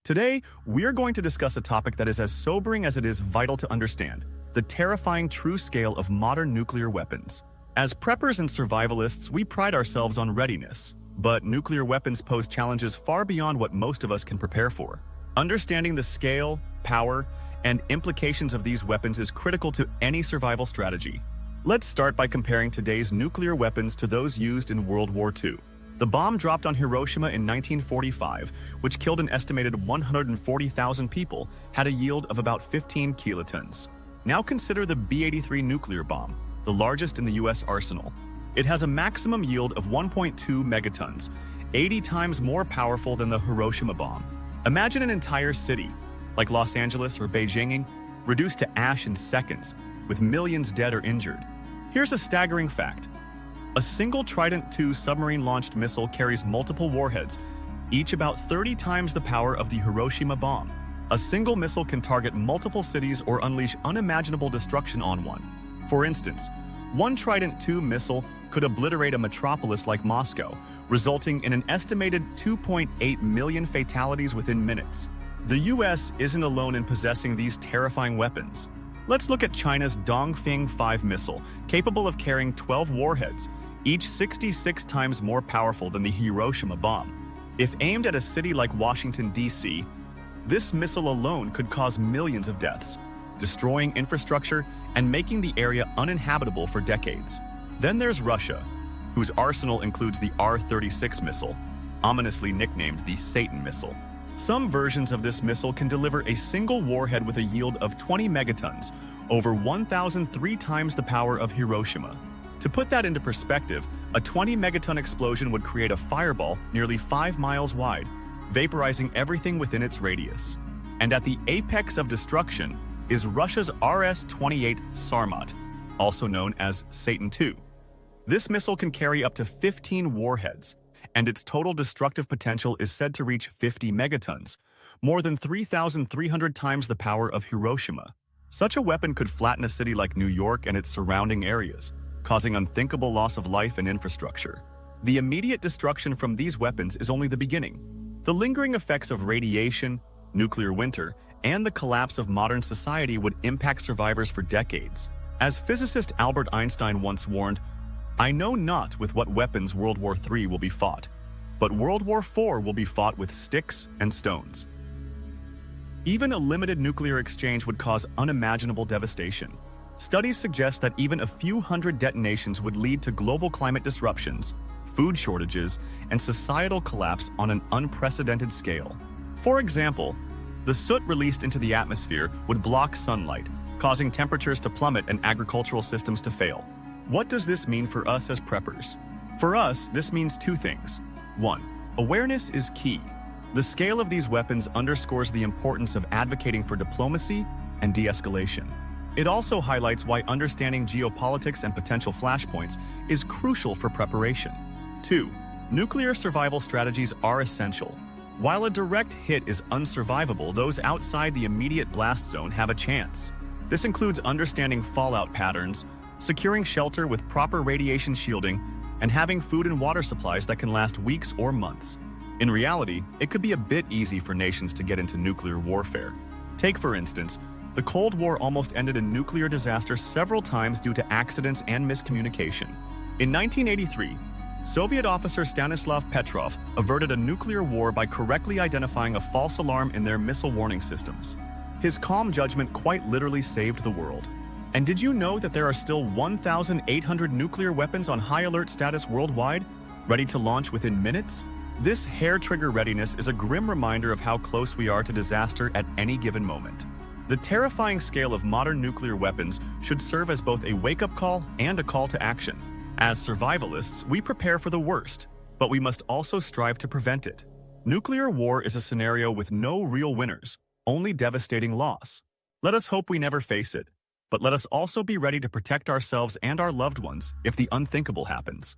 Today, we're going to discuss a topic that is as sobering as it is vital to understand: the terrifying true scale of modern nuclear weapons. As preppers and survivalists, we pride ourselves on readiness, but nuclear weapons pose challenges far beyond what most of us can prepare for. Understanding the scale, power, and implications of these weapons is critical to any survival strategy. Let's start by comparing today's nuclear weapons to those used in World War II. The bomb dropped on Hiroshima in 1945, which killed an estimated 140,000 people, had a yield of about 15 kilotons. Now consider the B-83 nuclear bomb, the largest in the US arsenal. It has a maximum yield of 1.2 megatons, 80 times more powerful than the Hiroshima bomb. Imagine an entire city, like Los Angeles or Beijing, reduced to ash in seconds, with millions dead or injured. Here's a staggering fact. A single Trident II submarine-launched missile carries multiple warheads, each about 30 times the power of the Hiroshima bomb. A single missile can target multiple cities or unleash unimaginable destruction on one. For instance, one Trident II missile could obliterate a metropolis like Moscow, resulting in an estimated 2.8 million fatalities within minutes. The US isn't alone in possessing these terrifying weapons. Let's look at China's Dongfeng 5 missile, capable of carrying 12 warheads, each 66 times more powerful than the Hiroshima bomb. If aimed at a city like Washington, D.C., this missile alone could cause millions of deaths, destroying infrastructure and making the area uninhabitable for decades. Then there's Russia, whose arsenal includes the R-36 missile, ominously nicknamed the Satan missile. Some versions of this missile can deliver a single warhead with a yield of 20 megatons, over 1,003 times the power of Hiroshima. To put that into perspective, a 20 megaton explosion would create a fireball nearly 5 miles wide, vaporizing everything within its radius. And at the apex of destruction is Russia's RS-28 Sarmat, also known as Satan II. This missile can carry up to 15 warheads, and its total destructive potential is said to reach 50 megatons, more than 3,300 times the power of Hiroshima. Such a weapon could flatten a city like New York and its surrounding areas, causing unthinkable loss of life and infrastructure. The immediate destruction from these weapons is only the beginning. The lingering effects of radiation, nuclear winter, and the collapse of modern society would impact survivors for decades. As physicist Albert Einstein once warned, "I know not with what weapons World War III will be fought, but World War IV will be fought with sticks and stones." Even a limited nuclear exchange would cause unimaginable devastation. Studies suggest that even a few hundred detonations would lead to global climate disruptions, food shortages, and societal collapse on an unprecedented scale. For example, the soot released into the atmosphere would block sunlight, causing temperatures to plummet and agricultural systems to fail. What does this mean for us as preppers? For us, this means two things. 1. Awareness is key. The scale of these weapons underscores the importance of advocating for diplomacy and de-escalation. It also highlights why understanding geopolitics and potential flashpoints is crucial for preparation. 2. Nuclear survival strategies are essential. While a direct hit is unsurvivable, those outside the immediate blast zone have a chance. This includes understanding fallout patterns, securing shelter with proper radiation shielding, and having food and water supplies that can last weeks or months. In reality, it could be a bit easy for nations to get into nuclear warfare. Take, for instance, the Cold War almost ended in nuclear disaster several times due to accidents and miscommunication. In 1983, Soviet officer Stanislav Petrov averted a nuclear war by correctly identifying a false alarm in their missile warning systems. His calm judgment quite literally saved the world. And did you know that there are still 1,800 nuclear weapons on high alert status worldwide, ready to launch within minutes? This hair-trigger readiness is a grim reminder of how close we are to disaster at any given moment. The terrifying scale of modern nuclear weapons should serve as both a wake-up call and a call to action. As survivalists, we prepare for the worst, but we must also strive to prevent it. Nuclear war is a scenario with no real winners, only devastating loss. Let us hope we never face it, but let us also be ready to protect ourselves and our loved ones if the unthinkable happens.